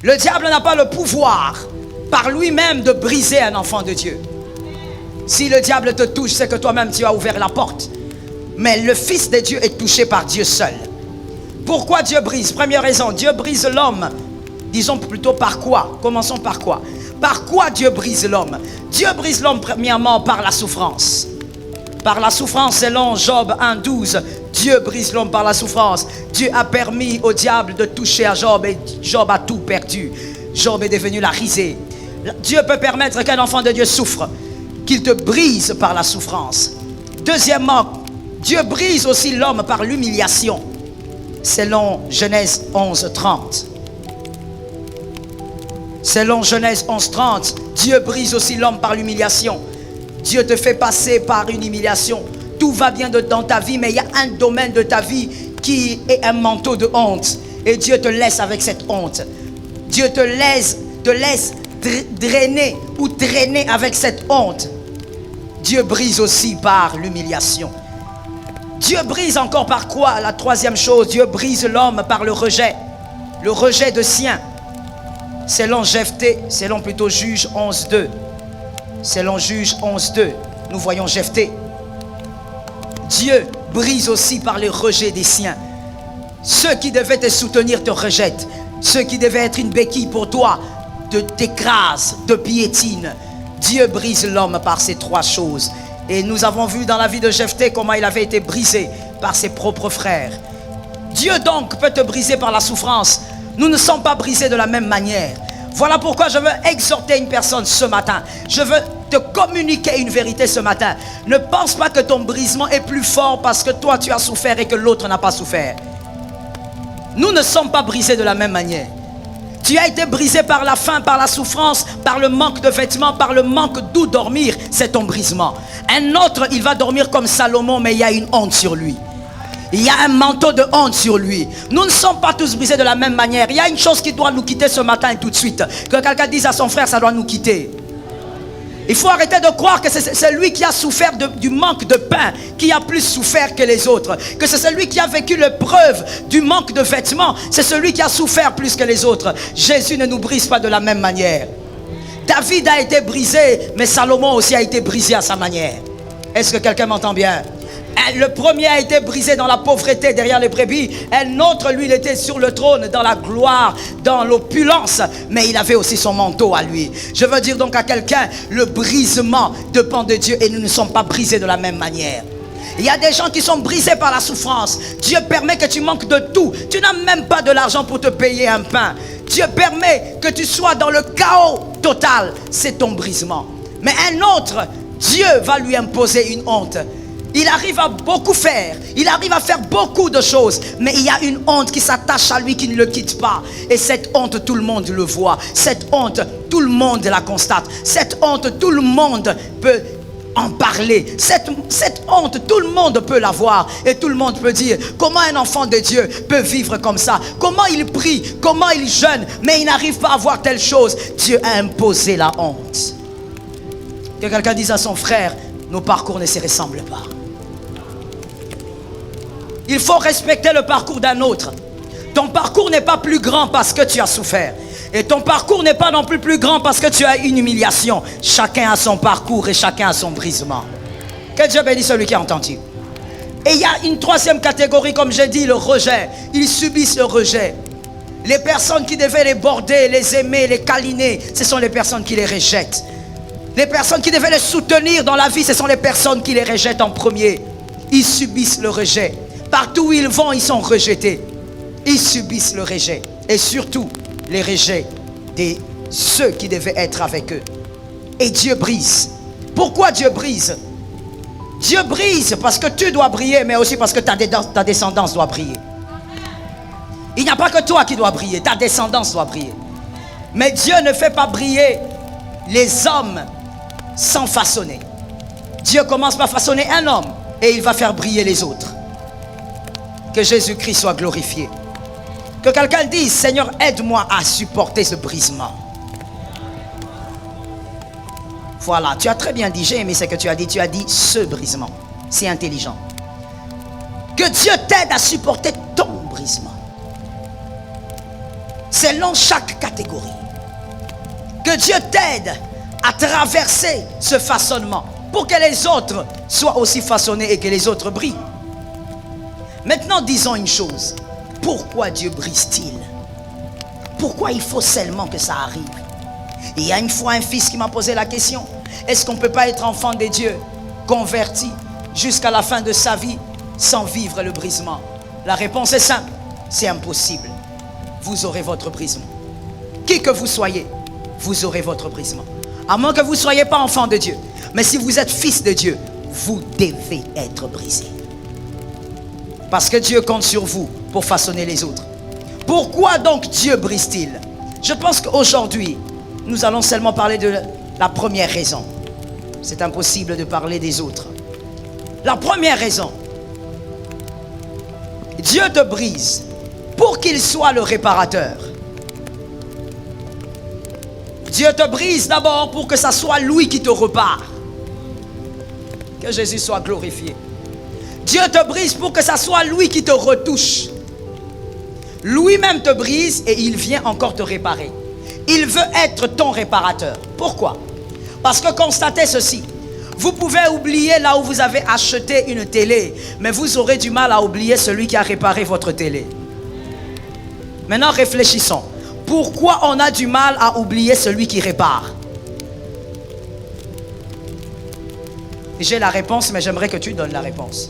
Le diable n'a pas le pouvoir par lui-même de briser un enfant de Dieu. Si le diable te touche, c'est que toi-même tu as ouvert la porte. Mais le Fils de Dieu est touché par Dieu seul. Pourquoi Dieu brise? Première raison, Dieu brise l'homme. Disons plutôt par quoi? Commençons par quoi? Par quoi Dieu brise l'homme? Dieu brise l'homme premièrement par la souffrance. Par la souffrance, selon Job 1,12, Dieu brise l'homme par la souffrance. Dieu a permis au diable de toucher à Job et Job a tout perdu. Job est devenu la risée. Dieu peut permettre qu'un enfant de Dieu souffre, qu'il te brise par la souffrance. Deuxièmement, Dieu brise aussi l'homme par l'humiliation, selon Genèse 11,30. Selon Genèse 11,30, Dieu brise aussi l'homme par l'humiliation. Dieu te fait passer par une humiliation. Tout va bien dans ta vie, mais il y a un domaine de ta vie qui est un manteau de honte. Et Dieu te laisse avec cette honte. Dieu te laisse drainer ou traîner avec cette honte. Dieu brise aussi par l'humiliation. Dieu brise encore par quoi? La troisième chose, Dieu brise l'homme par le rejet de sien. Selon Jephthé, selon plutôt Juge 11.2. Selon Juge 11.2, nous voyons Jephthé. Dieu brise aussi par le rejet des siens. Ceux qui devaient te soutenir te rejettent. Ceux qui devaient être une béquille pour toi t'écrasent, te piétinent. Dieu brise l'homme par ces trois choses. Et nous avons vu dans la vie de Jephthé comment il avait été brisé par ses propres frères. Dieu donc peut te briser par la souffrance. Nous ne sommes pas brisés de la même manière. Voilà pourquoi je veux exhorter une personne ce matin. Je veux te communiquer une vérité ce matin. Ne pense pas que ton brisement est plus fort parce que toi tu as souffert et que l'autre n'a pas souffert. Nous ne sommes pas brisés de la même manière. Tu as été brisé par la faim, par la souffrance, par le manque de vêtements, par le manque d'où dormir. C'est ton brisement. Un autre, il va dormir comme Salomon, mais il y a une honte sur lui. Il y a un manteau de honte sur lui. Nous ne sommes pas tous brisés de la même manière. Il y a une chose qui doit nous quitter ce matin et tout de suite. Que quelqu'un dise à son frère, ça doit nous quitter. Il faut arrêter de croire que c'est celui qui a souffert du manque de pain qui a plus souffert que les autres. Que c'est celui qui a vécu l'épreuve du manque de vêtements. C'est celui qui a souffert plus que les autres. Jésus ne nous brise pas de la même manière. David a été brisé, mais Salomon aussi a été brisé à sa manière. Est-ce que quelqu'un m'entend bien? Le premier a été brisé dans la pauvreté derrière les brebis. Un autre, lui, il était sur le trône dans la gloire, dans l'opulence. Mais il avait aussi son manteau à lui. Je veux dire donc à quelqu'un, le brisement dépend de Dieu et nous ne sommes pas brisés de la même manière. Il y a des gens qui sont brisés par la souffrance. Dieu permet que tu manques de tout. Tu n'as même pas de l'argent pour te payer un pain. Dieu permet que tu sois dans le chaos total. C'est ton brisement. Mais un autre, Dieu va lui imposer une honte. Il arrive à beaucoup faire. Il arrive à faire beaucoup de choses. Mais il y a une honte qui s'attache à lui, qui ne le quitte pas. Et cette honte, tout le monde le voit. Cette honte, tout le monde la constate. Cette honte, tout le monde peut en parler. Cette honte, tout le monde peut la voir. Et tout le monde peut dire, comment un enfant de Dieu peut vivre comme ça? Comment il prie? Comment il jeûne? Mais il n'arrive pas à voir telle chose. Dieu a imposé la honte. Que quelqu'un dise à son frère, nos parcours ne se ressemblent pas. Il faut respecter le parcours d'un autre. Ton parcours n'est pas plus grand parce que tu as souffert. Et ton parcours n'est pas non plus plus grand parce que tu as une humiliation. Chacun a son parcours et chacun a son brisement. Que Dieu bénisse celui qui a entendu. Et il y a une troisième catégorie, comme j'ai dit, le rejet. Ils subissent le rejet. Les personnes qui devaient les border, les aimer, les câliner, ce sont les personnes qui les rejettent. Les personnes qui devaient les soutenir dans la vie, ce sont les personnes qui les rejettent en premier. Ils subissent le rejet. Partout où ils vont, ils sont rejetés. Ils subissent le rejet. Et surtout, les rejets de ceux qui devaient être avec eux. Et Dieu brise. Pourquoi Dieu brise? Dieu brise parce que tu dois briller, mais aussi parce que ta descendance doit briller. Il n'y a pas que toi qui dois briller, ta descendance doit briller. Mais Dieu ne fait pas briller les hommes sans façonner. Dieu commence par façonner un homme et il va faire briller les autres. Que Jésus-Christ soit glorifié. Que quelqu'un dise, Seigneur, aide-moi à supporter ce brisement. Voilà, tu as très bien dit, j'ai aimé ce que tu as dit ce brisement. C'est intelligent. Que Dieu t'aide à supporter ton brisement. selon chaque catégorie. Que Dieu t'aide à traverser ce façonnement pour que les autres soient aussi façonnés et que les autres brillent. Maintenant, disons une chose. Pourquoi Dieu brise-t-il? Pourquoi il faut seulement que ça arrive? Il y a une fois un fils qui m'a posé la question. Est-ce qu'on ne peut pas être enfant de Dieu, converti jusqu'à la fin de sa vie sans vivre le brisement? La réponse est simple. C'est impossible. Vous aurez votre brisement. Qui que vous soyez, vous aurez votre brisement. À moins que vous ne soyez pas enfant de Dieu. Mais si vous êtes fils de Dieu, vous devez être brisé. Parce que Dieu compte sur vous pour façonner les autres. Pourquoi donc Dieu brise-t-il? Je pense qu'aujourd'hui, nous allons seulement parler de la première raison. C'est impossible de parler des autres. La première raison. Dieu te brise pour qu'il soit le réparateur. Dieu te brise d'abord pour que ça soit lui qui te repart. Que Jésus soit glorifié. Dieu te brise pour que ça soit lui qui te retouche. Lui-même te brise et il vient encore te réparer. Il veut être ton réparateur. Pourquoi? Parce que constatez ceci. Vous pouvez oublier là où vous avez acheté une télé, mais vous aurez du mal à oublier celui qui a réparé votre télé. Maintenant réfléchissons. Pourquoi on a du mal à oublier celui qui répare? J'ai la réponse, mais j'aimerais que tu donnes la réponse.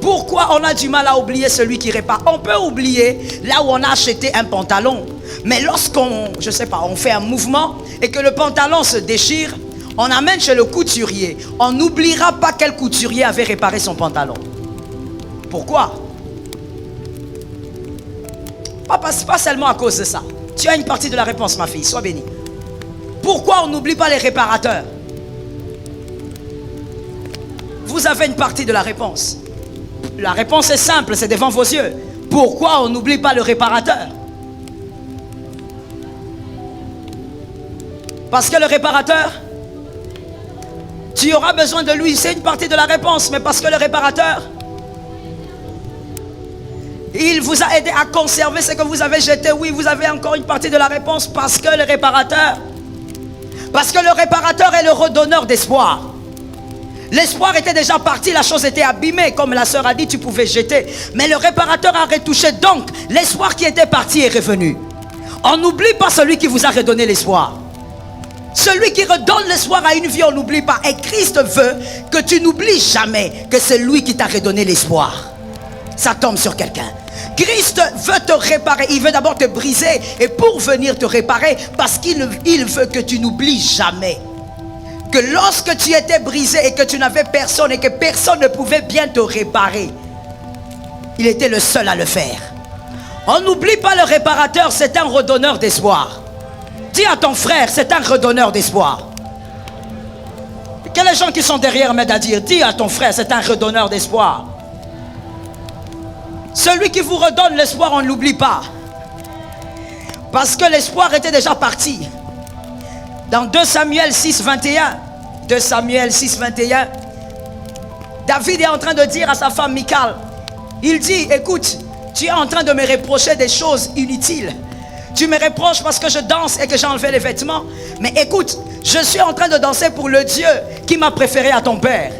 Pourquoi on a du mal à oublier celui qui répare? On peut oublier là où on a acheté un pantalon. Mais lorsqu'on, je sais pas, on fait un mouvement et que le pantalon se déchire, on amène chez le couturier. On n'oubliera pas quel couturier avait réparé son pantalon. Pourquoi? Pas seulement à cause de ça. Tu as une partie de la réponse, ma fille. Sois bénie. Pourquoi on n'oublie pas les réparateurs? Vous avez une partie de la réponse. La réponse est simple, c'est devant vos yeux. Pourquoi on n'oublie pas le réparateur? Parce que le réparateur, tu auras besoin de lui. C'est une partie de la réponse. Mais parce que le réparateur, il vous a aidé à conserver ce que vous avez jeté. Oui, vous avez encore une partie de la réponse. Parce que le réparateur est le redonneur d'espoir. L'espoir était déjà parti, la chose était abîmée. Comme la sœur a dit, tu pouvais jeter. Mais le réparateur a retouché. Donc, l'espoir qui était parti est revenu. On n'oublie pas celui qui vous a redonné l'espoir. Celui qui redonne l'espoir à une vie, on n'oublie pas. Et Christ veut que tu n'oublies jamais que c'est lui qui t'a redonné l'espoir. Ça tombe sur quelqu'un. Christ veut te réparer. Il veut d'abord te briser. Et pour venir te réparer, parce qu'il veut que tu n'oublies jamais que lorsque tu étais brisé et que tu n'avais personne et que personne ne pouvait bien te réparer, il était le seul à le faire. On n'oublie pas le réparateur, c'est un redonneur d'espoir. Dis à ton frère, c'est un redonneur d'espoir. Quels gens qui sont derrière m'aident à dire, dis à ton frère, c'est un redonneur d'espoir. Celui qui vous redonne l'espoir, on ne l'oublie pas. Parce que l'espoir était déjà parti. Dans 2 Samuel 6, 21, David est en train de dire à sa femme Michal, il dit, écoute, tu es en train de me reprocher des choses inutiles. Tu me reproches parce que je danse et que j'ai enlevé les vêtements. Mais écoute, je suis en train de danser pour le Dieu qui m'a préféré à ton père.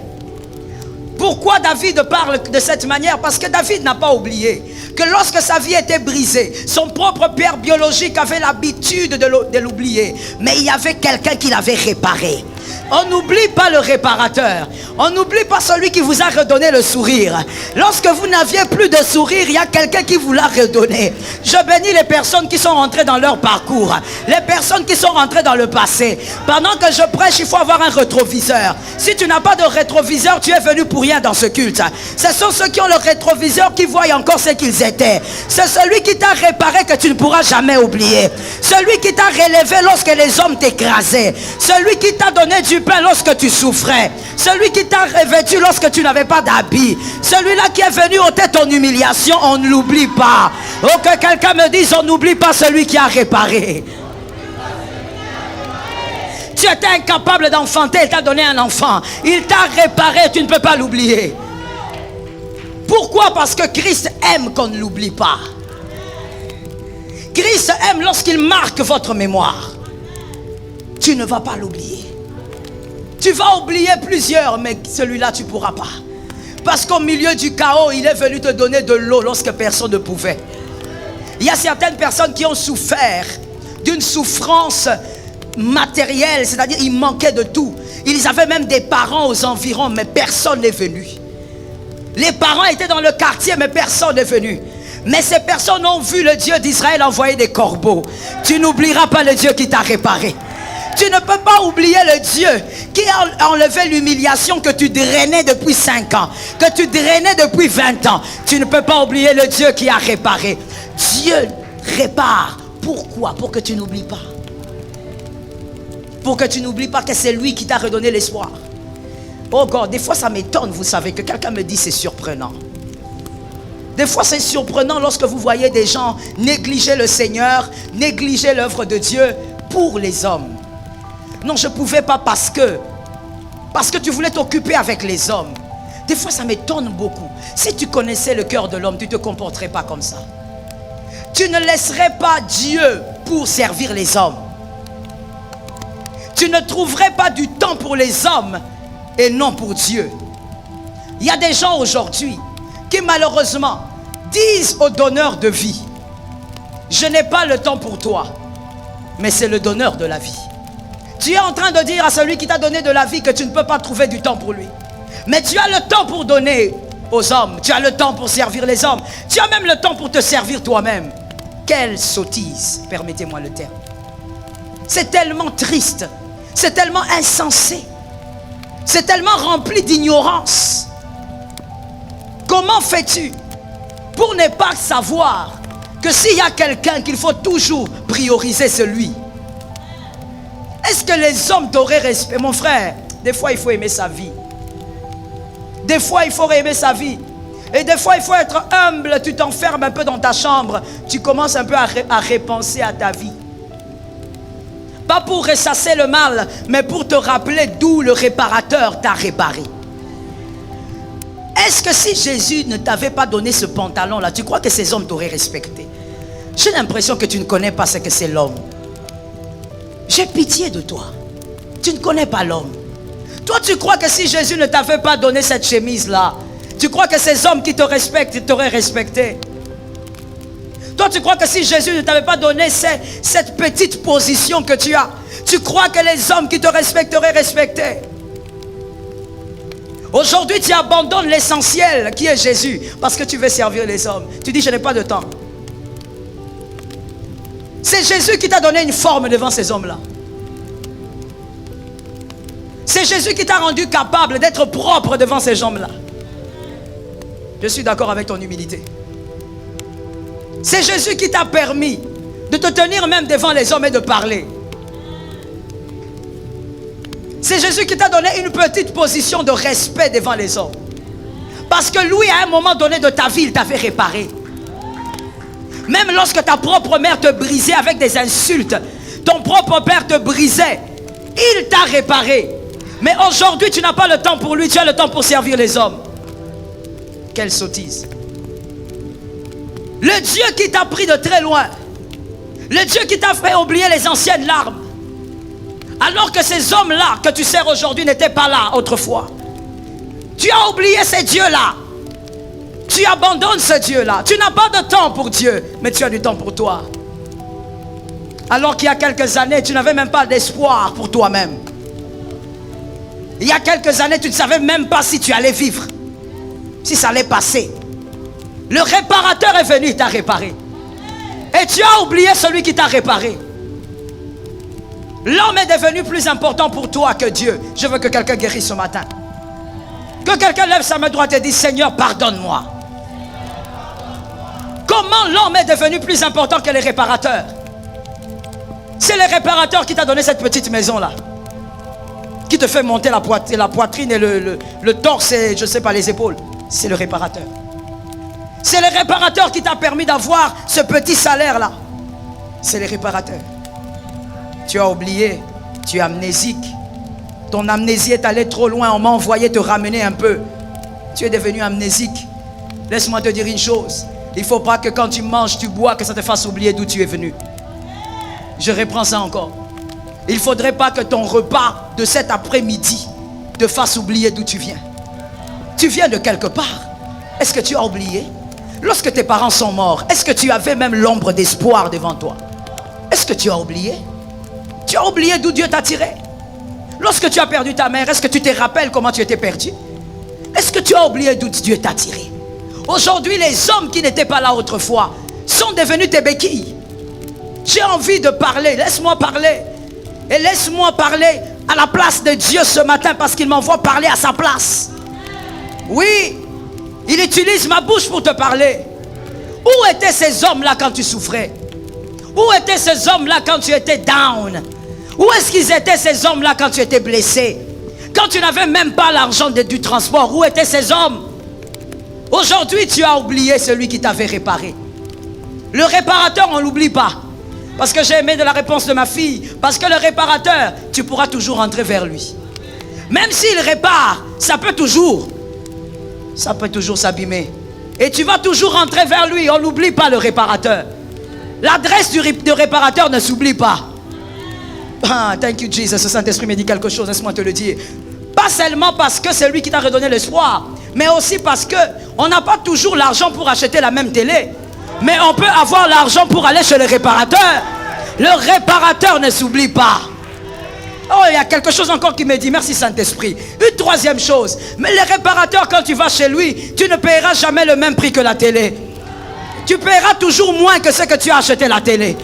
Pourquoi David parle de cette manière? Parce que David n'a pas oublié que lorsque sa vie était brisée, son propre père biologique avait l'habitude de l'oublier. Mais il y avait quelqu'un qui l'avait réparé. On n'oublie pas le réparateur. On n'oublie pas celui qui vous a redonné le sourire. Lorsque vous n'aviez plus de sourire, il y a quelqu'un qui vous l'a redonné. Je bénis les personnes qui sont rentrées dans leur parcours. Les personnes qui sont rentrées dans le passé. Pendant que je prêche, il faut avoir un rétroviseur. Si tu n'as pas de rétroviseur, tu es venu pour rien dans ce culte. Ce sont ceux qui ont le rétroviseur qui voient encore ce qu'ils étaient. C'est celui qui t'a réparé que tu ne pourras jamais oublier. Celui qui t'a relevé lorsque les hommes t'écrasaient. Celui qui t'a donné du pain lorsque tu souffrais. Celui qui t'a revêtu lorsque tu n'avais pas d'habit. Celui-là qui est venu ôter ton humiliation, on ne l'oublie pas. Oh, que quelqu'un me dise, on n'oublie pas celui qui a réparé. Tu étais incapable d'enfanter, il t'a donné un enfant. Il t'a réparé, tu ne peux pas l'oublier. Pourquoi? Parce que Christ aime qu'on ne l'oublie pas. Christ aime lorsqu'il marque votre mémoire. Tu ne vas pas l'oublier. Tu vas oublier plusieurs, mais celui-là tu ne pourras pas. Parce qu'au milieu du chaos, il est venu te donner de l'eau lorsque personne ne pouvait. Il y a certaines personnes qui ont souffert d'une souffrance matérielle, c'est-à-dire il manquait de tout. Ils avaient même des parents aux environs, mais personne n'est venu. Les parents étaient dans le quartier, mais personne n'est venu. Mais ces personnes ont vu le Dieu d'Israël envoyer des corbeaux. Tu n'oublieras pas le Dieu qui t'a réparé. Tu ne peux pas oublier le Dieu qui a enlevé l'humiliation que tu drainais depuis 5 ans, que tu drainais depuis 20 ans. Tu ne peux pas oublier le Dieu qui a réparé. Dieu répare. Pourquoi? Pour que tu n'oublies pas. Pour que tu n'oublies pas que c'est lui qui t'a redonné l'espoir. Oh God, des fois ça m'étonne, vous savez, que quelqu'un me dit c'est surprenant. Des fois c'est surprenant lorsque vous voyez des gens négliger le Seigneur, négliger l'œuvre de Dieu pour les hommes. Non, je ne pouvais pas parce que tu voulais t'occuper avec les hommes. Des fois ça m'étonne beaucoup. Si tu connaissais le cœur de l'homme, tu ne te comporterais pas comme ça. Tu ne laisserais pas Dieu pour servir les hommes. Tu ne trouverais pas du temps pour les hommes et non pour Dieu. Il y a des gens aujourd'hui qui malheureusement disent au donneur de vie: je n'ai pas le temps pour toi, mais c'est le donneur de la vie. Tu es en train de dire à celui qui t'a donné de la vie que tu ne peux pas trouver du temps pour lui. Mais tu as le temps pour donner aux hommes. Tu as le temps pour servir les hommes. Tu as même le temps pour te servir toi-même. Quelle sottise, permettez-moi le terme. C'est tellement triste. C'est tellement insensé. C'est tellement rempli d'ignorance. Comment fais-tu pour ne pas savoir que s'il y a quelqu'un qu'il faut toujours prioriser, c'est lui? Est-ce que les hommes t'auraient respecté? Mon frère, des fois il faut aimer sa vie. Des fois il faut aimer sa vie. Et des fois il faut être humble. Tu t'enfermes un peu dans ta chambre. Tu commences un peu à repenser à ta vie. Pas pour ressasser le mal, mais pour te rappeler d'où le réparateur t'a réparé. Est-ce que si Jésus ne t'avait pas donné ce pantalon-là, tu crois que ces hommes t'auraient respecté? J'ai l'impression que tu ne connais pas ce que c'est l'homme. J'ai pitié de toi. Tu ne connais pas l'homme. Toi, tu crois que si Jésus ne t'avait pas donné cette chemise-là, tu crois que ces hommes qui te respectent, ils t'auraient respecté? Toi, tu crois que si Jésus ne t'avait pas donné cette petite position que tu as, tu crois que les hommes qui te respecteraient respecté? Aujourd'hui, tu abandonnes l'essentiel qui est Jésus parce que tu veux servir les hommes. Tu dis, je n'ai pas de temps. C'est Jésus qui t'a donné une forme devant ces hommes-là. C'est Jésus qui t'a rendu capable d'être propre devant ces hommes-là. Je suis d'accord avec ton humilité. C'est Jésus qui t'a permis de te tenir même devant les hommes et de parler. C'est Jésus qui t'a donné une petite position de respect devant les hommes. Parce que lui, à un moment donné de ta vie, il t'avait réparé. Même lorsque ta propre mère te brisait avec des insultes, ton propre père te brisait, il t'a réparé. Mais aujourd'hui, tu n'as pas le temps pour lui, tu as le temps pour servir les hommes. Quelle sottise. Le Dieu qui t'a pris de très loin, le Dieu qui t'a fait oublier les anciennes larmes, alors que ces hommes-là que tu sers aujourd'hui n'étaient pas là autrefois. Tu as oublié ces dieux-là. Tu abandonnes ce Dieu-là. Tu n'as pas de temps pour Dieu, mais tu as du temps pour toi. Alors qu'il y a quelques années, tu n'avais même pas d'espoir pour toi-même. Il y a quelques années, tu ne savais même pas si tu allais vivre, si ça allait passer. Le réparateur est venu, il t'a réparé. Et tu as oublié celui qui t'a réparé. L'homme est devenu plus important pour toi que Dieu. Je veux que quelqu'un guérisse ce matin. Que quelqu'un lève sa main droite et dise: Seigneur, pardonne-moi. Comment l'homme est devenu plus important que les réparateurs? C'est le réparateur qui t'a donné cette petite maison-là, qui te fait monter la poitrine et le torse et je ne sais pas les épaules. C'est le réparateur. C'est le réparateur qui t'a permis d'avoir ce petit salaire-là. C'est le réparateur. Tu as oublié, tu es amnésique. Ton amnésie est allée trop loin, on m'a envoyé te ramener un peu. Tu es devenu amnésique. Laisse-moi te dire une chose. Il ne faut pas que quand tu manges, tu bois, que ça te fasse oublier d'où tu es venu. Je reprends ça encore. Il ne faudrait pas que ton repas de cet après-midi te fasse oublier d'où tu viens. Tu viens de quelque part. Est-ce que tu as oublié? Lorsque tes parents sont morts, est-ce que tu avais même l'ombre d'espoir devant toi? Est-ce que tu as oublié? Tu as oublié d'où Dieu t'a tiré? Lorsque tu as perdu ta mère, est-ce que tu te rappelles comment tu étais perdu? Est-ce que tu as oublié d'où Dieu t'a tiré? Aujourd'hui, les hommes qui n'étaient pas là autrefois sont devenus tes béquilles. J'ai envie de parler, laisse-moi parler. Et laisse-moi parler à la place de Dieu ce matin parce qu'il m'envoie parler à sa place. Oui, il utilise ma bouche pour te parler. Où étaient ces hommes-là quand tu souffrais? Où étaient ces hommes-là quand tu étais down? Où est-ce qu'ils étaient ces hommes-là quand tu étais blessé? Quand tu n'avais même pas l'argent du transport, où étaient ces hommes? Aujourd'hui, tu as oublié celui qui t'avait réparé. Le réparateur, on ne l'oublie pas. Parce que j'ai aimé de la réponse de ma fille. Parce que le réparateur, tu pourras toujours rentrer vers lui. Même s'il répare, ça peut toujours s'abîmer. Et tu vas toujours rentrer vers lui. On n'oublie pas le réparateur. L'adresse du réparateur ne s'oublie pas. Ah, thank you Jesus. Ce Saint-Esprit me dit quelque chose, laisse-moi te le dire. Pas seulement parce que c'est lui qui t'a redonné l'espoir, mais aussi parce que on n'a pas toujours l'argent pour acheter la même télé. Mais on peut avoir l'argent pour aller chez le réparateur. Le réparateur ne s'oublie pas. Oh, il y a quelque chose encore qui me dit, merci Saint-Esprit. Une troisième chose, mais le réparateur, quand tu vas chez lui, tu ne paieras jamais le même prix que la télé. Tu paieras toujours moins que ce que tu as acheté la télé.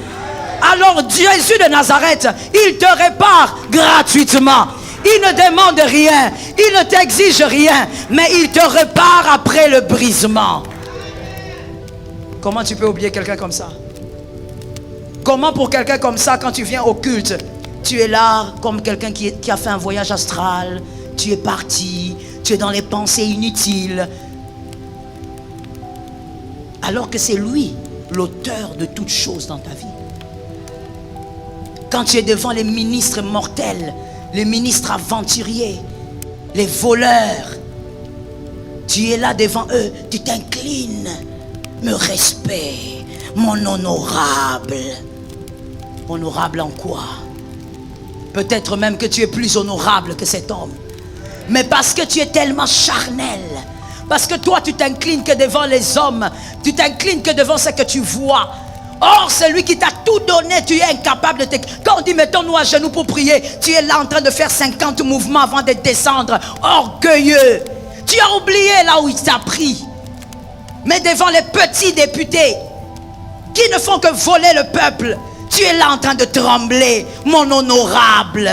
Alors Jésus de Nazareth, il te répare gratuitement. Il ne demande rien, il ne t'exige rien, mais il te répare après le brisement. Comment tu peux oublier quelqu'un comme ça? Comment pour quelqu'un comme ça, quand tu viens au culte, tu es là comme quelqu'un qui a fait un voyage astral, tu es parti, tu es dans les pensées inutiles, alors que c'est lui l'auteur de toutes choses dans ta vie. Quand tu es devant les ministres mortels, les ministres aventuriers, les voleurs, tu es là devant eux, tu t'inclines. Me respect, mon honorable. Honorable en quoi? Peut-être même que tu es plus honorable que cet homme. Mais parce que tu es tellement charnel, parce que toi tu t'inclines que devant les hommes, tu t'inclines que devant ce que tu vois. Or, celui qui t'a tout donné, tu es incapable de te... Quand on dit mettons-nous à genoux pour prier, tu es là en train de faire 50 mouvements avant de descendre, orgueilleux. Tu as oublié là où il t'a pris. Mais devant les petits députés qui ne font que voler le peuple, tu es là en train de trembler, mon honorable.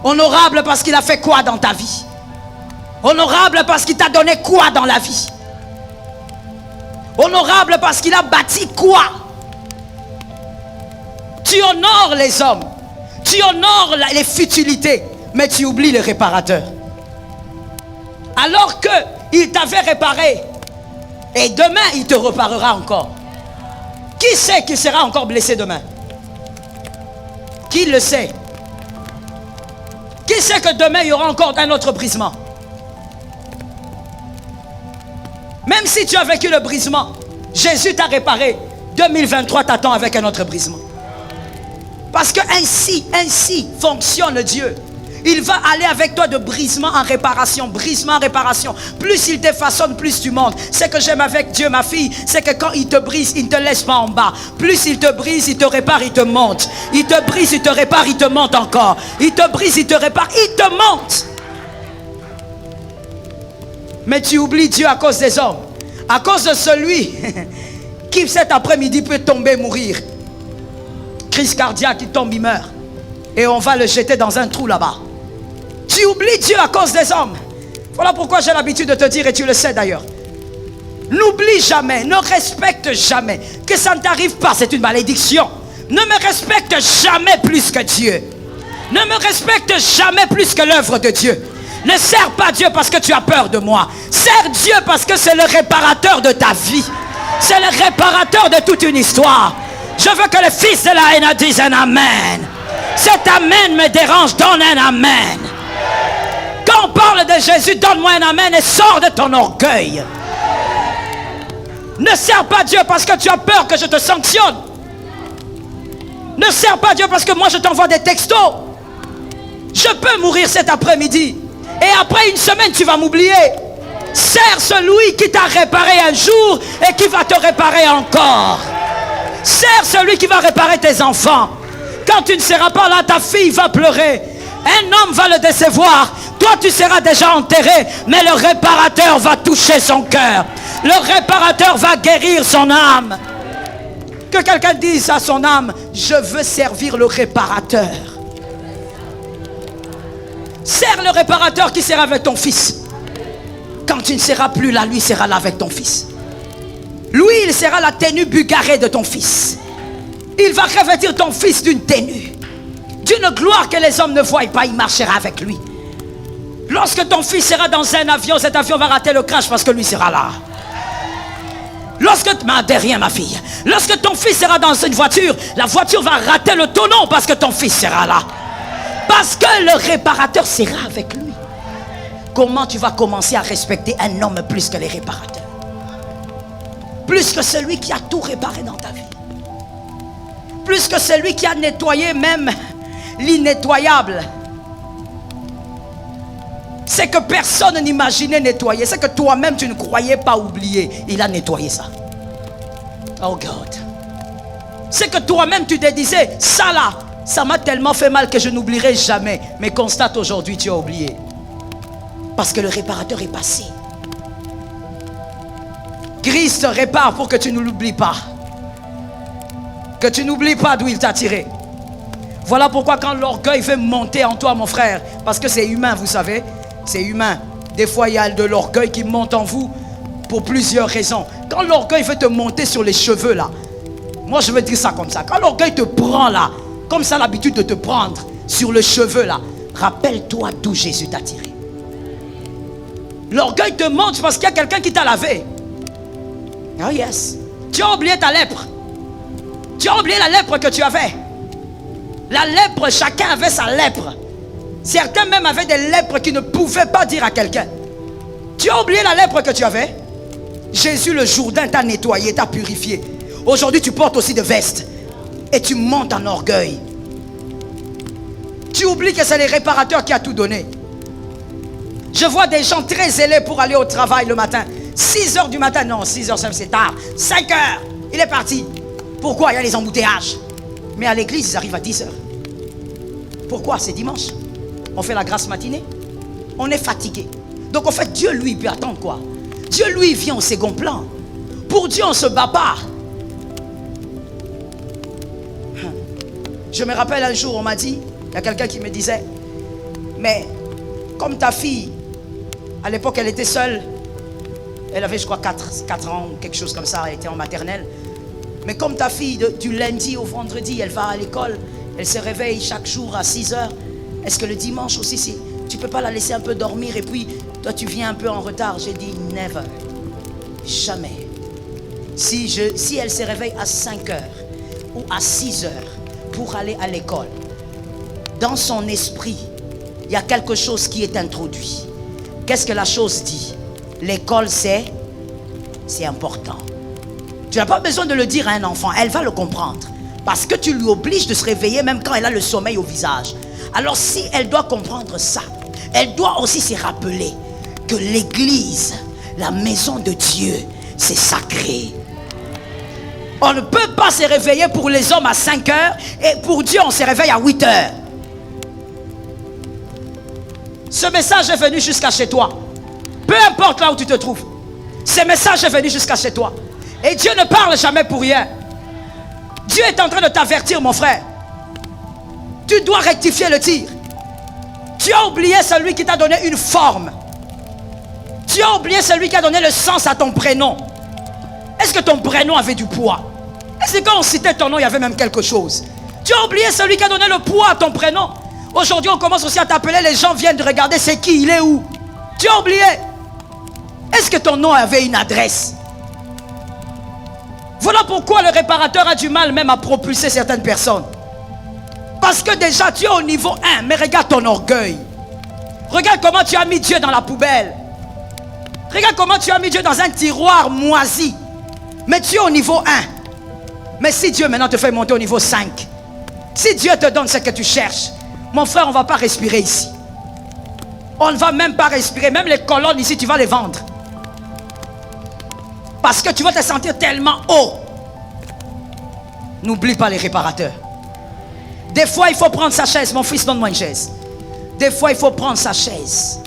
Honorable parce qu'il a fait quoi dans ta vie? Honorable parce qu'il t'a donné quoi dans la vie? Honorable parce qu'il a bâti quoi? Tu honores les hommes, tu honores les futilités, mais tu oublies le réparateur. Alors qu'il t'avait réparé, et demain il te réparera encore. Qui sait qu'il sera encore blessé demain? Qui le sait? Qui sait que demain il y aura encore un autre brisement? Même si tu as vécu le brisement, Jésus t'a réparé. 2023 t'attend avec un autre brisement. Parce que ainsi fonctionne Dieu. Il va aller avec toi de brisement en réparation, brisement en réparation. Plus il te façonne, plus tu montes. Ce que j'aime avec Dieu, ma fille, c'est que quand il te brise, il ne te laisse pas en bas. Plus il te brise, il te répare, il te monte. Il te brise, il te répare, il te monte encore. Il te brise, il te répare, il te monte. Mais tu oublies Dieu à cause des hommes. À cause de celui qui cet après-midi peut tomber, mourir. Crise cardiaque, il tombe, il meurt. Et on va le jeter dans un trou là-bas. Tu oublies Dieu à cause des hommes. Voilà pourquoi j'ai l'habitude de te dire, et tu le sais d'ailleurs. N'oublie jamais, ne respecte jamais. Que ça ne t'arrive pas, c'est une malédiction. Ne me respecte jamais plus que Dieu. Ne me respecte jamais plus que l'œuvre de Dieu. Ne sers pas Dieu parce que tu as peur de moi. Sers Dieu parce que c'est le réparateur de ta vie. C'est le réparateur de toute une histoire. Je veux que le fils de la haine dise un amen. Cet amen me dérange, donne un amen. Quand on parle de Jésus, donne-moi un amen et sors de ton orgueil. Ne sers pas Dieu parce que tu as peur que je te sanctionne. Ne sers pas Dieu parce que moi je t'envoie des textos. Je peux mourir cet après-midi. Et après une semaine, tu vas m'oublier. Sers celui qui t'a réparé un jour et qui va te réparer encore. Sers celui qui va réparer tes enfants. Quand tu ne seras pas là, ta fille va pleurer. Un homme va le décevoir. Toi, tu seras déjà enterré. Mais le réparateur va toucher son cœur. Le réparateur va guérir son âme. Que quelqu'un dise à son âme, je veux servir le réparateur. Sers le réparateur qui sera avec ton fils. Quand tu ne seras plus là, lui sera là avec ton fils. Lui, il sera la tenue bugarée de ton fils. Il va revêtir ton fils d'une tenue, d'une gloire que les hommes ne voient pas. Il marchera avec lui. Lorsque ton fils sera dans un avion, cet avion va rater le crash parce que lui sera là. Derrière ma fille. Lorsque ton fils sera dans une voiture, la voiture va rater le tonneau parce que ton fils sera là. Parce que le réparateur sera avec lui. Comment tu vas commencer à respecter un homme plus que les réparateurs? Plus que celui qui a tout réparé dans ta vie. Plus que celui qui a nettoyé même l'innettoyable. C'est que personne n'imaginait nettoyer. C'est que toi-même tu ne croyais pas oublier. Il a nettoyé ça. Oh God. C'est que toi-même tu te disais, ça là, ça m'a tellement fait mal que je n'oublierai jamais. Mais constate aujourd'hui, tu as oublié. Parce que le réparateur est passé. Christ répare pour que tu ne l'oublies pas. Que tu n'oublies pas d'où il t'a tiré. Voilà pourquoi quand l'orgueil veut monter en toi, mon frère, parce que c'est humain, vous savez, c'est humain. Des fois, il y a de l'orgueil qui monte en vous pour plusieurs raisons. Quand l'orgueil veut te monter sur les cheveux, là, moi je veux dire ça comme ça. Quand l'orgueil te prend là, comme ça l'habitude de te prendre sur le cheveu là, rappelle-toi d'où Jésus t'a tiré. L'orgueil te monte parce qu'il y a quelqu'un qui t'a lavé. Oh yes. Tu as oublié ta lèpre. Tu as oublié la lèpre que tu avais. La lèpre, chacun avait sa lèpre. Certains même avaient des lèpres qui ne pouvaient pas dire à quelqu'un. Tu as oublié la lèpre que tu avais. Jésus le Jourdain t'a nettoyé, t'a purifié. Aujourd'hui tu portes aussi des vestes. Et tu montes en orgueil. Tu oublies que c'est les réparateurs qui a tout donné. Je vois des gens très zélés pour aller au travail le matin. 6 heures du matin, non, 6 heures c'est tard. 5 heures, il est parti. Pourquoi? Il y a les embouteillages. Mais à l'église, ils arrivent à 10 heures. Pourquoi? C'est dimanche. On fait la grasse matinée. On est fatigué. Donc en fait, Dieu, lui, peut attendre quoi? Dieu, lui, vient au second plan. Pour Dieu, on ne se bat pas. Je me rappelle un jour, on m'a dit, il y a quelqu'un qui me disait, mais comme ta fille, à l'époque, elle était seule. Elle avait, je crois, 4 ans, quelque chose comme ça. Elle était en maternelle. Mais comme ta fille, du lundi au vendredi, elle va à l'école. Elle se réveille chaque jour à 6 heures. Est-ce que le dimanche aussi, tu ne peux pas la laisser un peu dormir et puis, toi, tu viens un peu en retard? J'ai dit, never. Jamais. Si elle se réveille à 5 heures ou à 6 heures pour aller à l'école, dans son esprit, il y a quelque chose qui est introduit. Qu'est-ce que la chose dit? L'école, c'est important. Tu n'as pas besoin de le dire à un enfant. Elle va le comprendre. Parce que tu lui obliges de se réveiller même quand elle a le sommeil au visage. Alors si elle doit comprendre ça, elle doit aussi se rappeler que l'église, la maison de Dieu, c'est sacré. On ne peut pas se réveiller pour les hommes à 5 heures et pour Dieu, on se réveille à 8 heures. Ce message est venu jusqu'à chez toi. Peu importe là où tu te trouves. Ce message est venu jusqu'à chez toi. Et Dieu ne parle jamais pour rien. Dieu est en train de t'avertir, mon frère. Tu dois rectifier le tir. Tu as oublié celui qui t'a donné une forme. Tu as oublié celui qui a donné le sens à ton prénom. Est-ce que ton prénom avait du poids? Est-ce que quand on citait ton nom, il y avait même quelque chose? Tu as oublié celui qui a donné le poids à ton prénom. Aujourd'hui, on commence aussi à t'appeler. Les gens viennent de regarder c'est qui, il est où. Tu as oublié. Est-ce que ton nom avait une adresse? Voilà pourquoi le réparateur a du mal même à propulser certaines personnes. Parce que déjà tu es au niveau 1, mais regarde ton orgueil. Regarde comment tu as mis Dieu dans la poubelle. Regarde comment tu as mis Dieu dans un tiroir moisi. Mais tu es au niveau 1. Mais si Dieu maintenant te fait monter au niveau 5, si Dieu te donne ce que tu cherches, mon frère, on ne va pas respirer ici. On ne va même pas respirer. Même les colonnes ici, tu vas les vendre. Parce que tu vas te sentir tellement haut. N'oublie pas les réparateurs. Des fois, il faut prendre sa chaise. Mon fils, donne-moi une chaise. Des fois, il faut prendre sa chaise.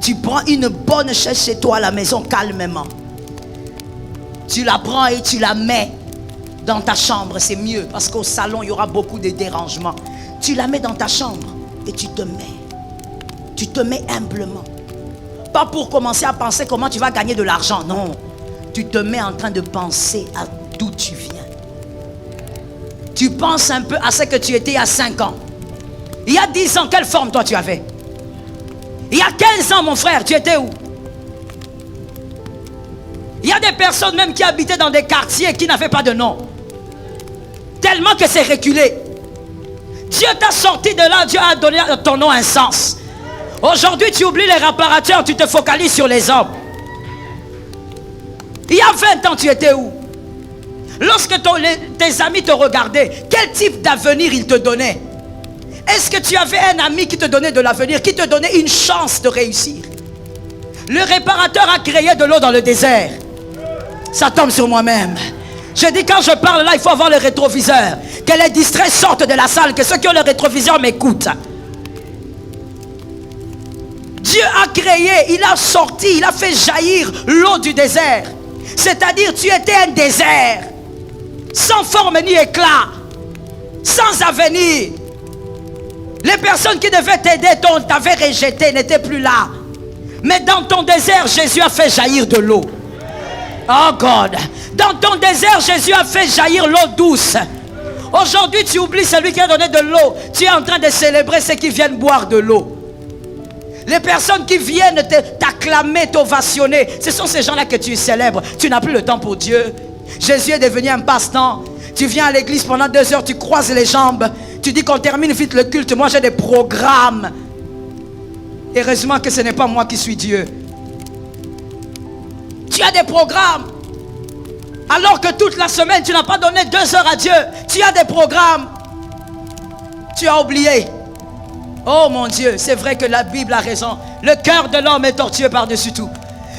Tu prends une bonne chaise chez toi à la maison, calmement. Tu la prends et tu la mets dans ta chambre. C'est mieux parce qu'au salon, il y aura beaucoup de dérangements. Tu la mets dans ta chambre et tu te mets. Tu te mets humblement. Pas pour commencer à penser comment tu vas gagner de l'argent. Non. Tu te mets en train de penser à d'où tu viens. Tu penses un peu à ce que tu étais il y a 5 ans. Il y a 10 ans, quelle forme toi tu avais? Il y a 15 ans, mon frère, tu étais où? Il y a des personnes même qui habitaient dans des quartiers qui n'avaient pas de nom. Tellement que c'est reculé. Dieu t'a sorti de là, Dieu a donné à ton nom un sens. Aujourd'hui, tu oublies les réparateurs, tu te focalises sur les hommes. Il y a 20 ans, tu étais où? Lorsque tes amis te regardaient, quel type d'avenir ils te donnaient? Est-ce que tu avais un ami qui te donnait de l'avenir, qui te donnait une chance de réussir? Le réparateur a créé de l'eau dans le désert. Ça tombe sur moi-même. Je dis quand je parle là, il faut avoir le rétroviseur. Que les distraits sortent de la salle, que ceux qui ont le rétroviseur m'écoutent. Dieu a créé, il a sorti, il a fait jaillir l'eau du désert. C'est-à-dire tu étais un désert, sans forme ni éclat, sans avenir. Les personnes qui devaient t'aider, t'avaient rejeté, n'étaient plus là. Mais dans ton désert, Jésus a fait jaillir de l'eau. Oh God. Dans ton désert, Jésus a fait jaillir l'eau douce. Aujourd'hui, tu oublies celui qui a donné de l'eau. Tu es en train de célébrer ceux qui viennent boire de l'eau. Les personnes qui viennent t'acclamer, t'ovationner, ce sont ces gens-là que tu célèbres. Tu n'as plus le temps pour Dieu. Jésus est devenu un passe-temps. Tu viens à l'église pendant 2 heures, tu croises les jambes. Tu dis qu'on termine vite le culte. Moi, j'ai des programmes. Heureusement que ce n'est pas moi qui suis Dieu. Tu as des programmes. Alors que toute la semaine, tu n'as pas donné 2 heures à Dieu. Tu as des programmes. Tu as oublié. Oh mon Dieu, c'est vrai que la Bible a raison. Le cœur de l'homme est tortueux par-dessus tout.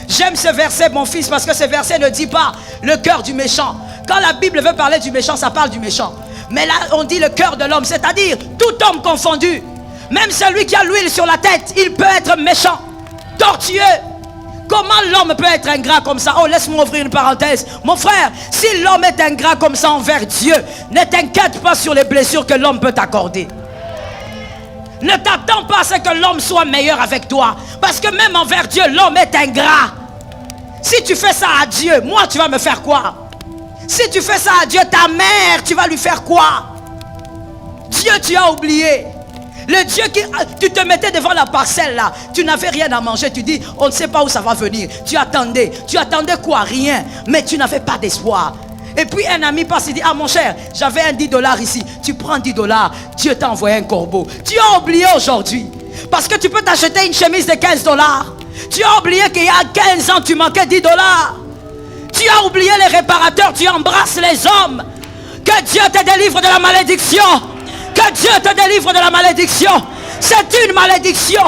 J'aime ce verset, mon fils, parce que ce verset ne dit pas le cœur du méchant. Quand la Bible veut parler du méchant, ça parle du méchant. Mais là, on dit le cœur de l'homme, c'est-à-dire tout homme confondu. Même celui qui a l'huile sur la tête, il peut être méchant, tortueux. Comment l'homme peut être ingrat comme ça? Oh, laisse-moi ouvrir une parenthèse. Mon frère, si l'homme est ingrat comme ça envers Dieu, ne t'inquiète pas sur les blessures que l'homme peut t'accorder. Ne t'attends pas à ce que l'homme soit meilleur avec toi. Parce que même envers Dieu, l'homme est ingrat. Si tu fais ça à Dieu, moi, tu vas me faire quoi? Si tu fais ça à Dieu, ta mère, tu vas lui faire quoi? Dieu, tu as oublié. Le Dieu qui... Tu te mettais devant la parcelle là. Tu n'avais rien à manger. Tu dis, on ne sait pas où ça va venir. Tu attendais. Tu attendais quoi? Rien. Mais tu n'avais pas d'espoir. Et puis un ami passe et dit, ah mon cher, j'avais un $10 ici. Tu prends $10. Dieu t'a envoyé un corbeau. Tu as oublié aujourd'hui. Parce que tu peux t'acheter une chemise de $15. Tu as oublié qu'il y a 15 ans, tu manquais $10. Tu as oublié les réparateurs. Tu embrasses les hommes. Que Dieu te délivre de la malédiction. Que Dieu te délivre de la malédiction. C'est une malédiction.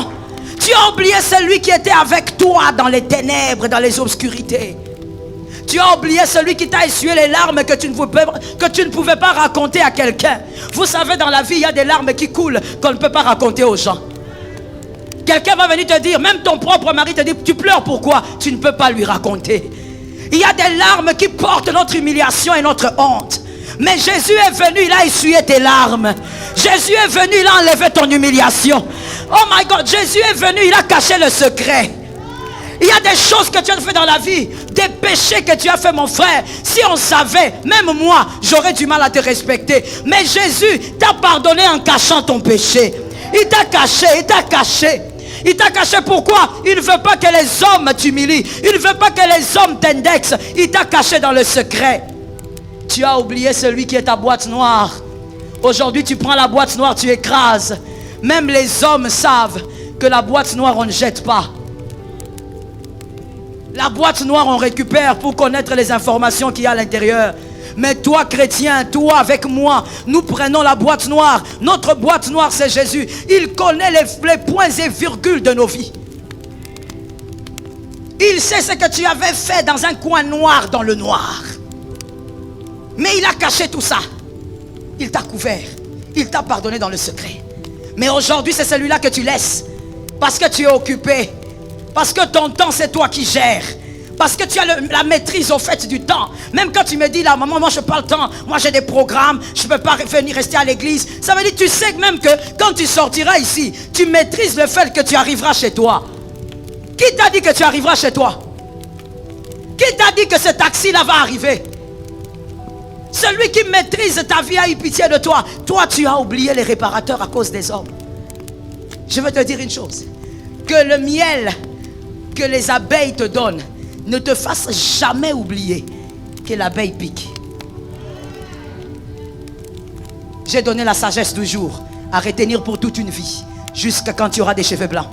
Tu as oublié celui qui était avec toi dans les ténèbres, dans les obscurités. Tu as oublié celui qui t'a essuyé les larmes que tu ne pouvais pas raconter à quelqu'un. Vous savez, dans la vie, il y a des larmes qui coulent qu'on ne peut pas raconter aux gens. Quelqu'un va venir te dire, même ton propre mari te dit, tu pleures pourquoi? Tu ne peux pas lui raconter. Il y a des larmes qui portent notre humiliation et notre honte. Mais Jésus est venu, il a essuyé tes larmes. Jésus est venu, il a enlevé ton humiliation. Oh my God, Jésus est venu, il a caché le secret. Il y a des choses que tu as fait dans la vie, des péchés que tu as fait, mon frère. Si on savait, même moi, j'aurais du mal à te respecter. Mais Jésus t'a pardonné en cachant ton péché. Il t'a caché, il t'a caché. Il t'a caché pourquoi? Il ne veut pas que les hommes t'humilient. Il ne veut pas que les hommes t'indexent. Il t'a caché dans le secret. Tu as oublié celui qui est ta boîte noire. Aujourd'hui, tu prends la boîte noire, tu écrases. Même les hommes savent que la boîte noire, on ne jette pas. La boîte noire, on récupère pour connaître les informations qu'il y a à l'intérieur. Mais toi, chrétien, toi avec moi, nous prenons la boîte noire. Notre boîte noire, c'est Jésus. Il connaît les points et virgules de nos vies. Il sait ce que tu avais fait dans un coin noir dans le noir. Mais il a caché tout ça. Il t'a couvert. Il t'a pardonné dans le secret. Mais aujourd'hui, c'est celui-là que tu laisses. Parce que tu es occupé. Parce que ton temps, c'est toi qui gères. Parce que tu as la maîtrise au fait du temps. Même quand tu me dis là, maman, moi je n'ai pas le temps. Moi j'ai des programmes. Je ne peux pas venir rester à l'église. Ça veut dire, tu sais même que quand tu sortiras ici, tu maîtrises le fait que tu arriveras chez toi. Qui t'a dit que tu arriveras chez toi? Qui t'a dit que ce taxi-là va arriver? Celui qui maîtrise ta vie a eu pitié de toi. Toi, tu as oublié les réparateurs à cause des hommes. Je veux te dire une chose. Que le miel que les abeilles te donnent ne te fasse jamais oublier que l'abeille pique. J'ai donné la sagesse du jour à retenir pour toute une vie, jusqu'à quand tu auras des cheveux blancs.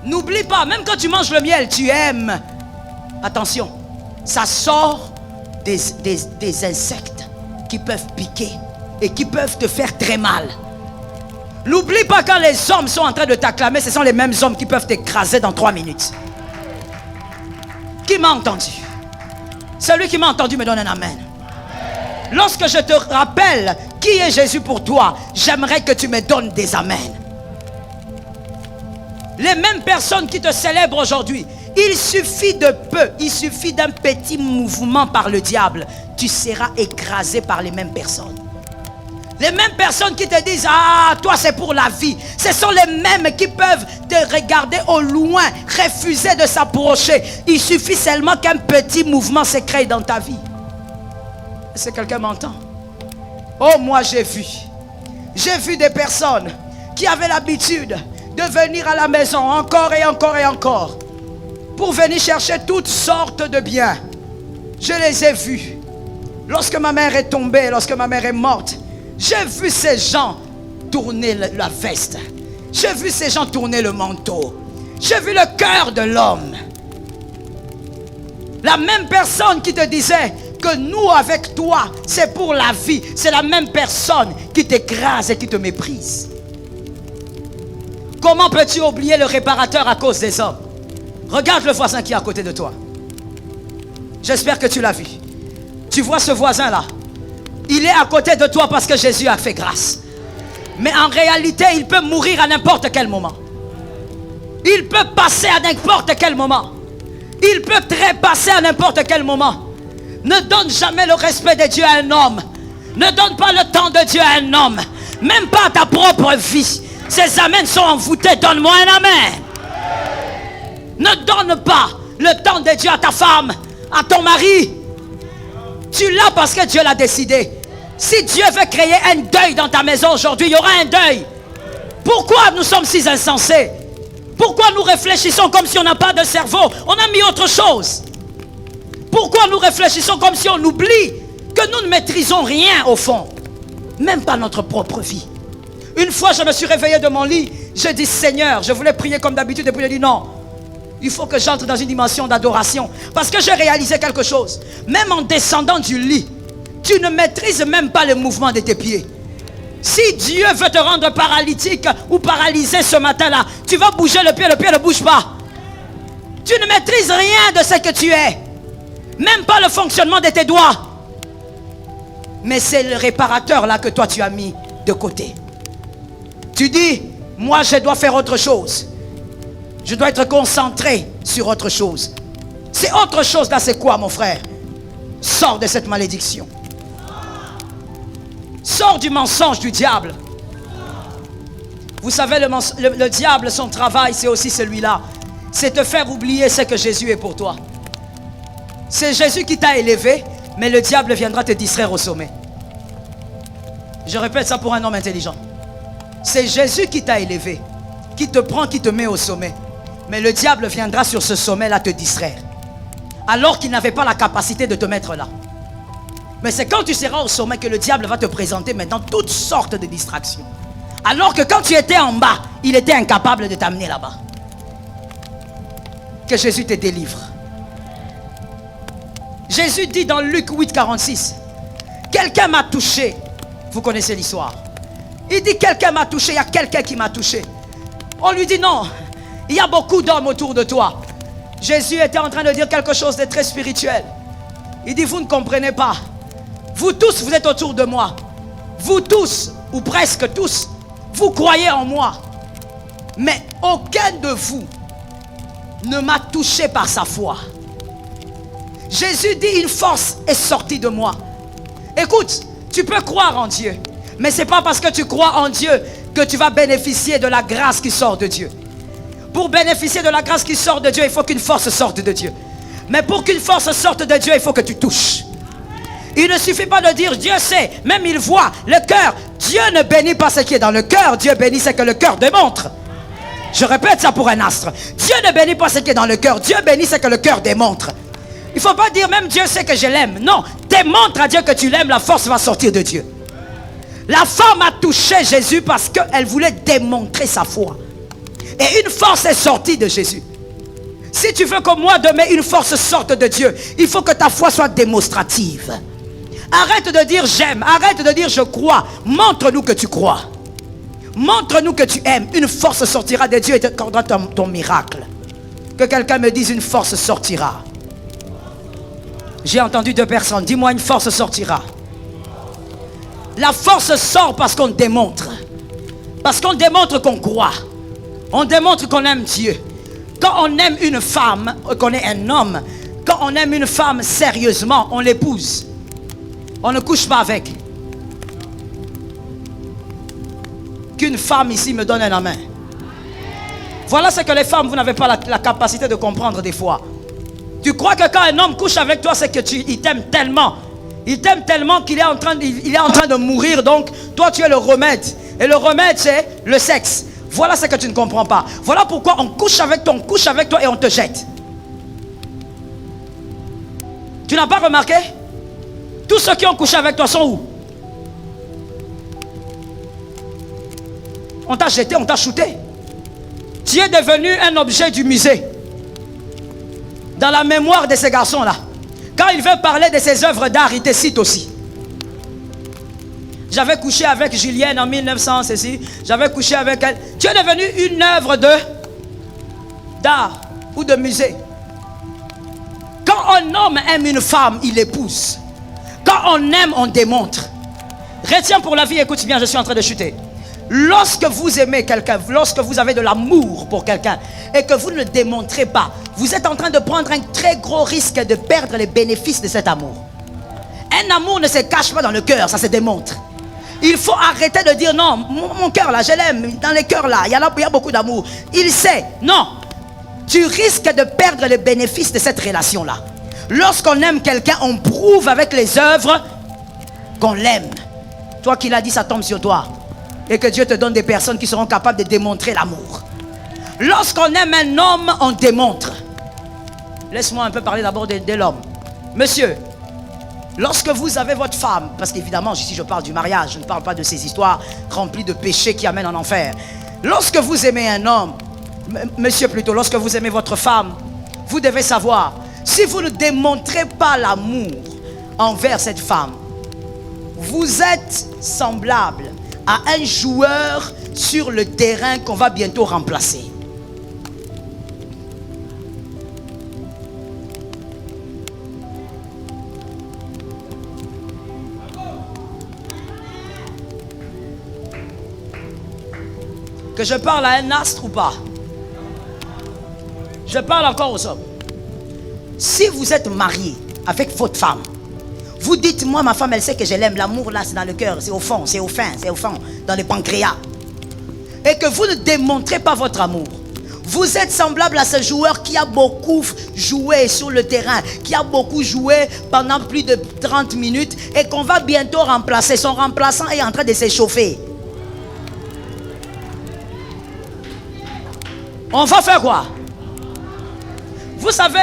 N'oublie pas, même quand tu manges le miel, tu aimes. Attention, ça sort des insectes qui peuvent piquer et qui peuvent te faire très mal. N'oublie pas, quand les hommes sont en train de t'acclamer, ce sont les mêmes hommes qui peuvent t'écraser dans 3 minutes. Qui m'a entendu? Celui qui m'a entendu me donne un amen. Lorsque je te rappelle qui est Jésus pour toi, j'aimerais que tu me donnes des amens. Les mêmes personnes qui te célèbrent aujourd'hui, il suffit de peu, il suffit d'un petit mouvement par le diable, tu seras écrasé par les mêmes personnes. Les mêmes personnes qui te disent, ah, toi c'est pour la vie. Ce sont les mêmes qui peuvent te regarder au loin, refuser de s'approcher. Il suffit seulement qu'un petit mouvement se crée dans ta vie. Est-ce que quelqu'un m'entend? Oh, moi j'ai vu des personnes qui avaient l'habitude de venir à la maison encore et encore et encore pour venir chercher toutes sortes de biens. Je les ai vus. Lorsque ma mère est tombée, lorsque ma mère est morte, j'ai vu ces gens tourner la veste. J'ai vu ces gens tourner le manteau. J'ai vu le cœur de l'homme. La même personne qui te disait que nous avec toi, c'est pour la vie. C'est la même personne qui t'écrase et qui te méprise. Comment peux-tu oublier le réparateur à cause des hommes? Regarde le voisin qui est à côté de toi. J'espère que tu l'as vu. Tu vois ce voisin-là? Il est à côté de toi parce que Jésus a fait grâce. Mais en réalité, il peut mourir à n'importe quel moment. Il peut passer à n'importe quel moment. Il peut trépasser à n'importe quel moment. Ne donne jamais le respect de Dieu à un homme. Ne donne pas le temps de Dieu à un homme. Même pas à ta propre vie. Ces amens sont envoûtés. Donne-moi un amen. Ne donne pas le temps de Dieu à ta femme, à ton mari. Tu l'as parce que Dieu l'a décidé. Si Dieu veut créer un deuil dans ta maison aujourd'hui, il y aura un deuil. Pourquoi nous sommes si insensés? Pourquoi nous réfléchissons comme si on n'a pas de cerveau? On a mis autre chose. Pourquoi nous réfléchissons comme si on oublie que nous ne maîtrisons rien au fond? Même pas notre propre vie. Une fois, je me suis réveillé de mon lit. J'ai dit, Seigneur, je voulais prier comme d'habitude. Et puis j'ai dit, non. Il faut que j'entre dans une dimension d'adoration. Parce que j'ai réalisé quelque chose. Même en descendant du lit, tu ne maîtrises même pas le mouvement de tes pieds. Si Dieu veut te rendre paralytique ou paralysé ce matin-là, tu vas bouger le pied ne bouge pas. Tu ne maîtrises rien de ce que tu es. Même pas le fonctionnement de tes doigts. Mais c'est le réparateur là que toi tu as mis de côté. Tu dis, moi je dois faire autre chose. Je dois être concentré sur autre chose. C'est autre chose là, c'est quoi mon frère? Sors de cette malédiction. Sors du mensonge du diable. Vous savez, le diable, son travail, c'est aussi celui-là. C'est te faire oublier ce que Jésus est pour toi. C'est Jésus qui t'a élevé, mais le diable viendra te distraire au sommet. Je répète ça pour un homme intelligent. C'est Jésus qui t'a élevé, qui te prend, qui te met au sommet. Mais le diable viendra sur ce sommet-là te distraire. Alors qu'il n'avait pas la capacité de te mettre là. Mais c'est quand tu seras au sommet que le diable va te présenter maintenant toutes sortes de distractions. Alors que quand tu étais en bas, il était incapable de t'amener là-bas. que Jésus te délivre. Jésus dit dans Luc 8, 46, quelqu'un m'a touché. Vous connaissez l'histoire. Il dit quelqu'un m'a touché, il y a quelqu'un qui m'a touché. On lui dit non, il y a beaucoup d'hommes autour de toi. Jésus était en train de dire quelque chose de très spirituel. Il dit vous ne comprenez pas. Vous tous, vous êtes autour de moi. Vous tous, ou presque tous, vous croyez en moi. Mais aucun de vous ne m'a touché par sa foi. Jésus dit une force est sortie de moi. Écoute, tu peux croire en Dieu, mais ce n'est pas parce que tu crois en Dieu que tu vas bénéficier de la grâce qui sort de Dieu. Pour bénéficier de la grâce qui sort de Dieu, il faut qu'une force sorte de Dieu. Mais pour qu'une force sorte de Dieu, il faut que tu touches. Il ne suffit pas de dire Dieu sait, même il voit le cœur. Dieu ne bénit pas ce qui est dans le cœur, Dieu bénit ce que le cœur démontre. Je répète ça pour un astre. Dieu ne bénit pas ce qui est dans le cœur, Dieu bénit ce que le cœur démontre. Il ne faut pas dire même Dieu sait que je l'aime. Non, démontre à Dieu que tu l'aimes, la force va sortir de Dieu. La femme a touché Jésus parce qu'elle voulait démontrer sa foi. Et une force est sortie de Jésus. Si tu veux que moi demain une force sorte de Dieu, il faut que ta foi soit démonstrative. Arrête de dire j'aime, arrête de dire je crois. Montre-nous que tu crois. Montre-nous que tu aimes. Une force sortira de Dieu et t'accordera ton miracle. Que quelqu'un me dise une force sortira. J'ai entendu deux personnes. Dis-moi une force sortira. La force sort parce qu'on démontre. Parce qu'on démontre qu'on croit. On démontre qu'on aime Dieu. Quand on aime une femme, qu'on est un homme, quand on aime une femme sérieusement, on l'épouse. On ne couche pas avec. Qu'une femme ici me donne un amen. Voilà ce que les femmes, vous n'avez pas la capacité de comprendre des fois. Tu crois que quand un homme couche avec toi, c'est que il t'aime tellement. Il t'aime tellement qu'il est en train de mourir. Donc, toi, tu es le remède. Et le remède, c'est le sexe. Voilà ce que tu ne comprends pas. Voilà pourquoi on couche avec toi et on te jette. Tu n'as pas remarqué? Tous ceux qui ont couché avec toi sont où? On t'a jeté, on t'a shooté. Tu es devenu un objet du musée. Dans la mémoire de ces garçons-là. Quand il veut parler de ses œuvres d'art, il te cite aussi. J'avais couché avec Julienne en 1900, ceci. J'avais couché avec elle. Tu es devenu une œuvre d'art ou de musée. Quand un homme aime une femme, il l'épouse. Quand on aime, on démontre. Retiens pour la vie, écoute bien, je suis en train de chuter. Lorsque vous aimez quelqu'un, lorsque vous avez de l'amour pour quelqu'un et que vous ne le démontrez pas, vous êtes en train de prendre un très gros risque de perdre les bénéfices de cet amour. Un amour ne se cache pas dans le cœur, ça se démontre. Il faut arrêter de dire non, mon cœur là, je l'aime, dans les cœurs là, il y a beaucoup d'amour. Il sait, non, tu risques de perdre les bénéfices de cette relation-là. Lorsqu'on aime quelqu'un, on prouve avec les œuvres qu'on l'aime. Toi qui l'as dit, ça tombe sur toi. Et que Dieu te donne des personnes qui seront capables de démontrer l'amour. Lorsqu'on aime un homme, on démontre. Laisse-moi un peu parler d'abord de l'homme. Monsieur, lorsque vous avez votre femme, parce qu'évidemment, ici je parle du mariage, je ne parle pas de ces histoires remplies de péchés qui amènent en enfer. Lorsque vous aimez un homme, monsieur plutôt, lorsque vous aimez votre femme, vous devez savoir, si vous ne démontrez pas l'amour envers cette femme, vous êtes semblable à un joueur sur le terrain qu'on va bientôt remplacer. Que je parle à un astre ou pas? Je parle encore aux hommes. Si vous êtes marié avec votre femme, vous dites, moi ma femme elle sait que je l'aime, l'amour là c'est dans le cœur, c'est au fond, c'est au fond, dans le pancréas. Et que vous ne démontrez pas votre amour. Vous êtes semblable à ce joueur qui a beaucoup joué sur le terrain, qui a beaucoup joué pendant plus de 30 minutes et qu'on va bientôt remplacer. Son remplaçant est en train de s'échauffer. On va faire quoi? Vous savez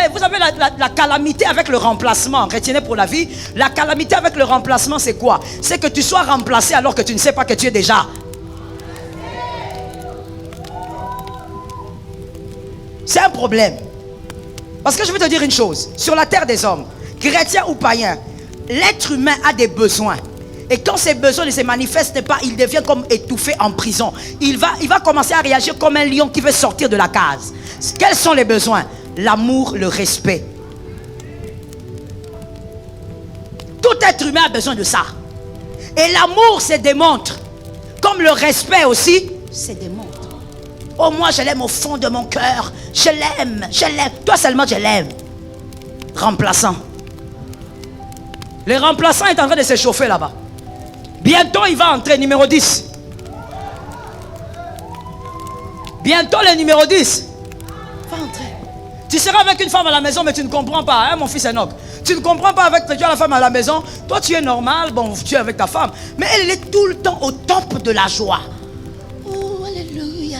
la calamité avec le remplacement. Retenez pour la vie. La calamité avec le remplacement, c'est quoi? C'est que tu sois remplacé alors que tu ne sais pas que tu es déjà. C'est un problème. Parce que je vais te dire une chose. Sur la terre des hommes, chrétiens ou païens, l'être humain a des besoins. Et quand ces besoins ne se manifestent pas, il devient comme étouffé en prison. Il va commencer à réagir comme un lion qui veut sortir de la case. Quels sont les besoins? L'amour, le respect. Tout être humain a besoin de ça. Et l'amour se démontre. Comme le respect aussi se démontre. Oh, moi je l'aime au fond de mon cœur. Je l'aime, je l'aime. Toi seulement je l'aime. Remplaçant. Le remplaçant est en train de se chauffer là-bas. Bientôt il va entrer, numéro 10. Bientôt le numéro 10 va entrer. Tu seras avec une femme à la maison, mais tu ne comprends pas, hein, mon fils Enoch. Tu ne comprends pas avec tu as la femme à la maison. Toi tu es normal, bon tu es avec ta femme. Mais elle est tout le temps au top de la joie. Oh, alléluia.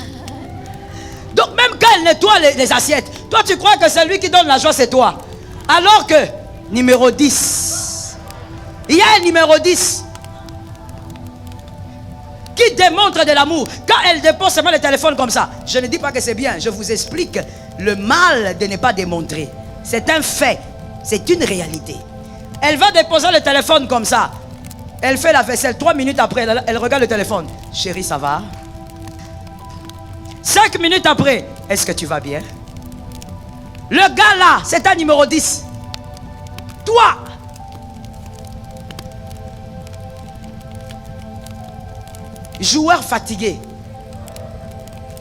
Donc même quand elle nettoie les assiettes, toi tu crois que c'est lui qui donne la joie, c'est toi. Alors que, numéro 10. Il y a un numéro 10. Qui démontre de l'amour. Quand elle dépose seulement le téléphone comme ça, je ne dis pas que c'est bien, je vous explique le mal de ne pas démontrer. C'est un fait, c'est une réalité. Elle va déposer le téléphone comme ça. Elle fait la vaisselle, 3 minutes après, elle regarde le téléphone. Chérie, ça va? 5 minutes après, est-ce que tu vas bien? Le gars là, c'est un numéro 10. Toi, joueur fatigué.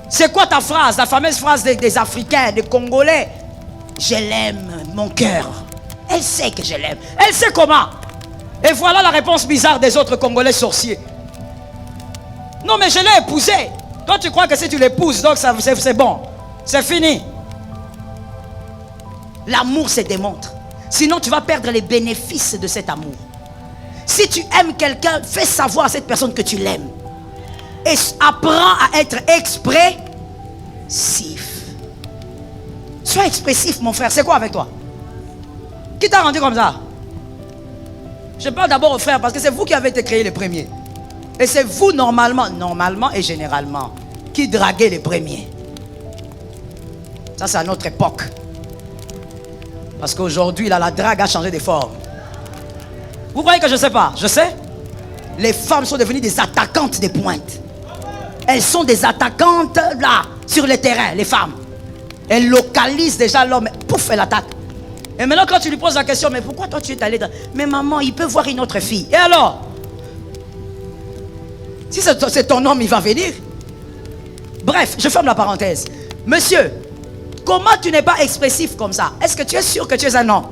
C'est quoi ta phrase? La fameuse phrase des Africains, des Congolais. Je l'aime, mon cœur. Elle sait que je l'aime. Elle sait comment. Et voilà la réponse bizarre des autres Congolais sorciers. Non mais je l'ai épousée. Toi tu crois que si tu l'épouses, donc c'est bon. C'est fini. L'amour se démontre. Sinon tu vas perdre les bénéfices de cet amour. Si tu aimes quelqu'un, fais savoir à cette personne que tu l'aimes. Et apprends à être expressif. Sois expressif, mon frère. C'est quoi avec toi? Qui t'a rendu comme ça? Je parle d'abord aux frères parce que c'est vous qui avez été créés les premiers. Et c'est vous normalement et généralement, qui draguez les premiers. Ça c'est à notre époque. Parce qu'aujourd'hui, là, la drague a changé de forme. Vous croyez que je ne sais pas? Je sais. Les femmes sont devenues des attaquantes des pointes. Elles sont des attaquantes là, sur le terrain, les femmes. Elles localisent déjà l'homme, pouf, elle attaque. Et maintenant quand tu lui poses la question, mais pourquoi toi tu es allé dans... Mais maman, il peut voir une autre fille. Et alors? Si c'est ton homme, il va venir. Bref, je ferme la parenthèse. Monsieur, comment tu n'es pas expressif comme ça? Est-ce que tu es sûr que tu es un homme?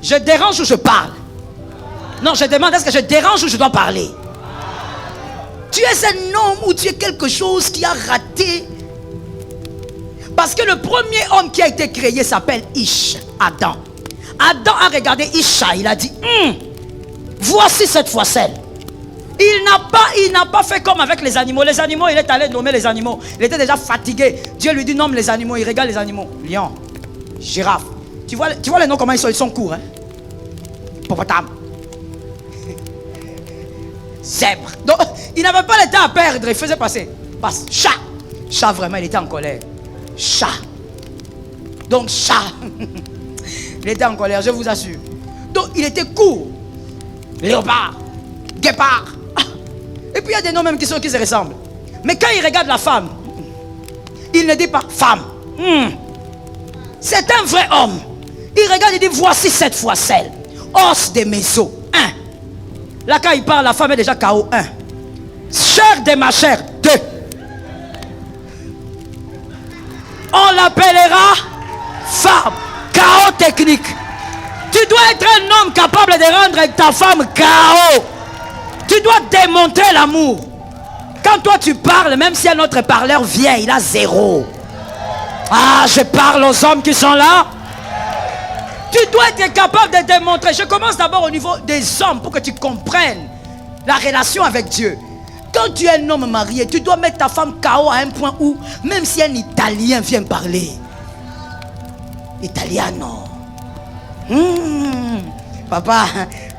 Je dérange ou je parle? Non, je demande, est-ce que je dérange ou je dois parler? Tu es un homme ou tu es quelque chose qui a raté? Parce que le premier homme qui a été créé s'appelle Ish, Adam. Adam a regardé Isha, il a dit, voici cette foisselle. Il n'a pas fait comme avec les animaux. Les animaux, il est allé nommer les animaux. Il était déjà fatigué. Dieu lui dit, nomme les animaux. Il regarde les animaux. Lion, girafe. Tu vois les noms comment ils sont courts, hein? Hippopotame. Zèbre. Donc, il n'avait pas le temps à perdre. Il faisait passer. Passe. Chat. Chat, vraiment, il était en colère. Chat. Donc, chat. Il était en colère, je vous assure. Donc, il était court. Léopard. Guépard. Et puis, il y a des noms même qui se ressemblent. Mais quand il regarde la femme, il ne dit pas femme. C'est un vrai homme. Il regarde et dit, voici cette foisselle. Os de mes os. Là, quand il parle, la femme est déjà KO. 1. Chair de ma chair. 2. On l'appellera femme. KO technique. Tu dois être un homme capable de rendre ta femme KO. Tu dois démontrer l'amour. Quand toi tu parles, même si un autre parleur vient, il a 0. Ah, je parle aux hommes qui sont là. Tu dois être capable de démontrer. Je commence d'abord au niveau des hommes pour que tu comprennes la relation avec Dieu. Quand tu es un homme marié, tu dois mettre ta femme KO à un point où, même si un Italien vient parler, Italiano. Papa,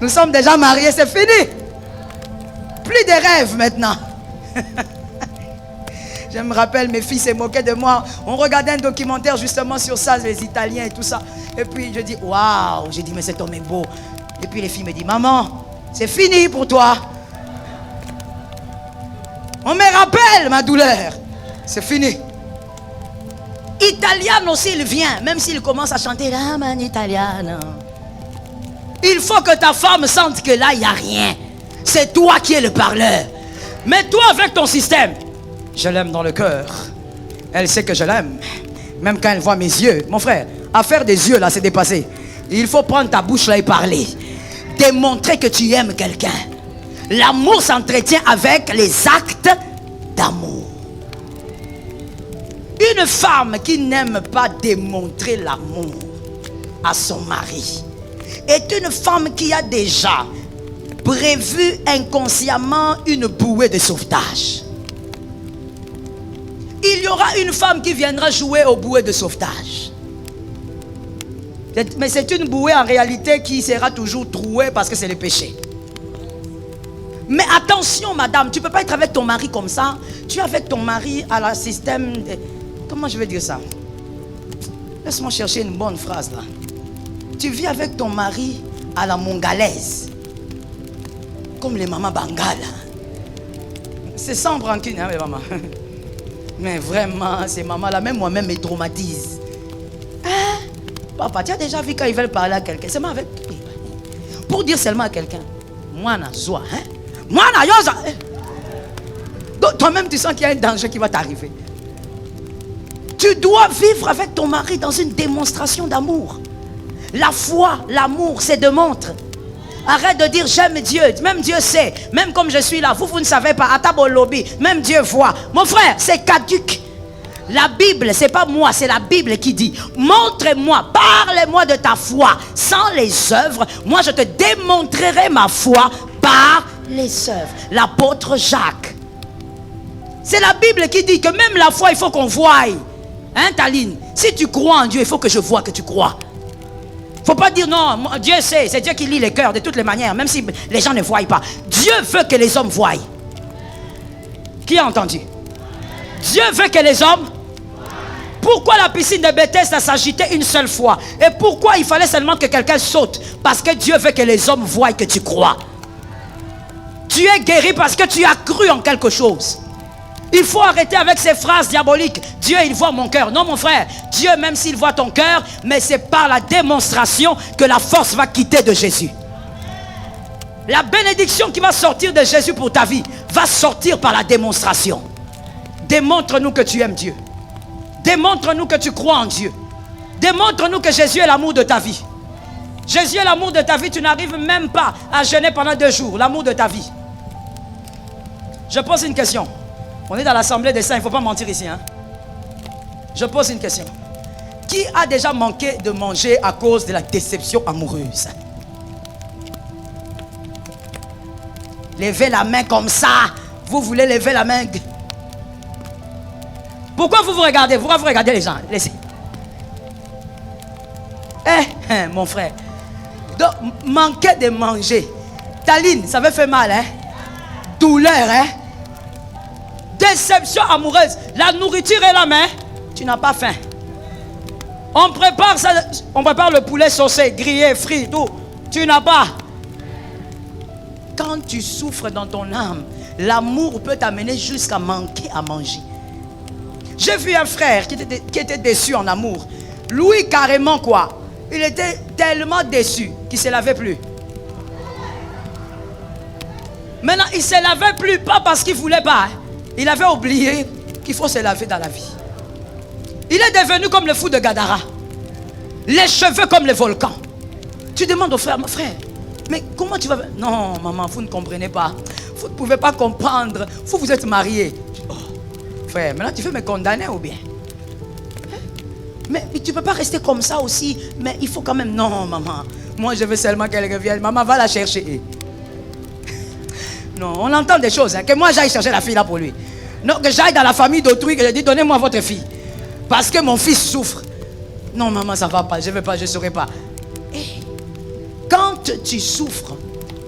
nous sommes déjà mariés, c'est fini. Plus de rêves maintenant. Je me rappelle, mes filles se moquaient de moi. On regardait un documentaire justement sur ça, les Italiens et tout ça. Et puis je dis, waouh, j'ai dit, mais cet homme est beau. Et puis les filles me disent, maman, c'est fini pour toi. On me rappelle ma douleur. C'est fini. Italiano, s'il vient, même s'il commence à chanter la man italiana, il faut que ta femme sente que là, il n'y a rien. C'est toi qui es le parleur. Mais toi, avec ton système, je l'aime dans le cœur. Elle sait que je l'aime. Même quand elle voit mes yeux. Mon frère, affaire des yeux, là, c'est dépassé. Il faut prendre ta bouche là et parler. Démontrer que tu aimes quelqu'un. L'amour s'entretient avec les actes d'amour. Une femme qui n'aime pas démontrer l'amour à son mari est une femme qui a déjà prévu inconsciemment une bouée de sauvetage. Il y aura une femme qui viendra jouer aux bouées de sauvetage. Mais c'est une bouée en réalité qui sera toujours trouée parce que c'est le péché. Mais attention madame, tu ne peux pas être avec ton mari comme ça. Tu es avec ton mari à la système de... Comment je vais dire ça? Laisse-moi chercher une bonne phrase là. Tu vis avec ton mari à la mongalaise. Comme les mamans bangales. C'est sans rancune, hein, mes mamans. Mais vraiment, ces mamans-là, même moi-même, me traumatisent. Hein? Papa, tu as déjà vu quand ils veulent parler à quelqu'un? C'est moi avec... Pour dire seulement à quelqu'un. Moi, na zoa, hein? Moi, na yoza. Donc, toi-même, tu sens qu'il y a un danger qui va t'arriver. Tu dois vivre avec ton mari dans une démonstration d'amour. La foi, l'amour, c'est de montre. Arrête de dire j'aime Dieu. Même Dieu sait. Même comme je suis là, vous ne savez pas. Atabolobi, même Dieu voit. Mon frère, c'est caduc. La Bible, c'est pas moi, c'est la Bible qui dit montre-moi, parle-moi de ta foi. Sans les œuvres, moi je te démontrerai ma foi par les œuvres. L'apôtre Jacques. C'est la Bible qui dit que même la foi, il faut qu'on voie. Hein, Taline? Si tu crois en Dieu, il faut que je vois que tu crois. Il ne faut pas dire non, Dieu sait, c'est Dieu qui lit les cœurs de toutes les manières, même si les gens ne voient pas. Dieu veut que les hommes voient. Qui a entendu? Dieu veut que les hommes... Pourquoi la piscine de Bethesda s'agitait une seule fois? Et pourquoi il fallait seulement que quelqu'un saute? Parce que Dieu veut que les hommes voient que tu crois. Tu es guéri parce que tu as cru en quelque chose. Il faut arrêter avec ces phrases diaboliques. Dieu, il voit mon cœur. Non, mon frère. Dieu, même s'il voit ton cœur, mais c'est par la démonstration que la force va quitter de Jésus. La bénédiction qui va sortir de Jésus pour ta vie va sortir par la démonstration. Démontre-nous que tu aimes Dieu. Démontre-nous que tu crois en Dieu. Démontre-nous que Jésus est l'amour de ta vie. Jésus est l'amour de ta vie. Tu n'arrives même pas à jeûner pendant 2 jours. L'amour de ta vie. Je pose une question. On est dans l'assemblée des saints, il ne faut pas mentir ici. Hein? Je pose une question. Qui a déjà manqué de manger à cause de la déception amoureuse? Levez la main comme ça. Vous voulez lever la main? Pourquoi vous regardez? Pourquoi vous regardez les gens? Laissez. Mon frère. Donc, manquer de manger. Taline, ça veut faire mal, hein? Douleur, hein? Déception amoureuse. La nourriture est là, mais tu n'as pas faim. On prépare ça, on prépare le poulet saucé, grillé, frit, tout. Tu n'as pas. Quand tu souffres dans ton âme, l'amour peut t'amener jusqu'à manquer à manger. J'ai vu un frère qui était déçu en amour. Lui, carrément quoi? Il était tellement déçu qu'il ne se lavait plus. Maintenant, il ne se lavait plus, pas parce qu'il ne voulait pas. Il avait oublié qu'il faut se laver dans la vie. Il est devenu comme le fou de Gadara. Les cheveux comme les volcans. Tu demandes au frère, mon frère, mais comment tu vas... Non, maman, vous ne comprenez pas. Vous ne pouvez pas comprendre. Vous êtes mariés. Oh, frère, maintenant tu veux me condamner ou bien? Mais tu ne peux pas rester comme ça aussi. Mais il faut quand même... Non, maman. Moi, je veux seulement qu'elle revienne. Maman, va la chercher. Non, on entend des choses. Hein, que moi, j'aille chercher la fille là pour lui. Non, que j'aille dans la famille d'autrui, que je dis, donnez-moi votre fille. Parce que mon fils souffre. Non, maman, ça ne va pas. Je ne vais pas, je ne saurais pas. Et quand tu souffres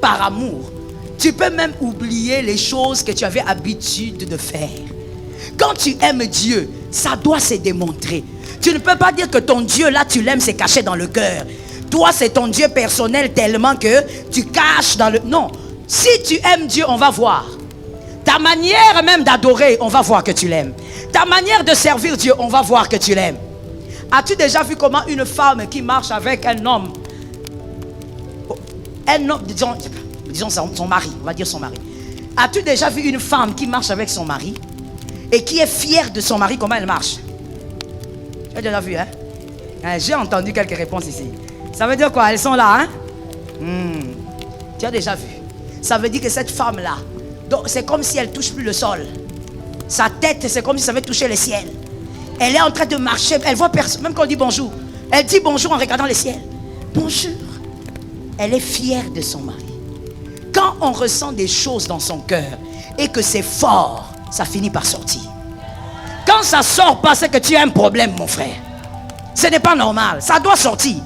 par amour, tu peux même oublier les choses que tu avais habitude de faire. Quand tu aimes Dieu, ça doit se démontrer. Tu ne peux pas dire que ton Dieu là tu l'aimes, c'est caché dans le cœur. Toi c'est ton Dieu personnel tellement que tu caches dans le... Non, si tu aimes Dieu, on va voir. Ta manière même d'adorer, on va voir que tu l'aimes. Ta manière de servir Dieu, on va voir que tu l'aimes. As-tu déjà vu comment une femme qui marche avec un homme, disons son mari, on va dire son mari. As-tu déjà vu une femme qui marche avec son mari et qui est fière de son mari, comment elle marche? Tu as déjà vu, hein? J'ai entendu quelques réponses ici. Ça veut dire quoi? Elles sont là, hein? Tu as déjà vu. Ça veut dire que cette femme-là, c'est comme si elle ne touche plus le sol. Sa tête, c'est comme si ça avait touché le ciel. Elle est en train de marcher, elle voit personne, même quand on dit bonjour. Elle dit bonjour en regardant le ciel. Bonjour. Elle est fière de son mari. Quand on ressent des choses dans son cœur et que c'est fort, ça finit par sortir. Quand ça sort pas, c'est que tu as un problème, mon frère. Ce n'est pas normal, ça doit sortir.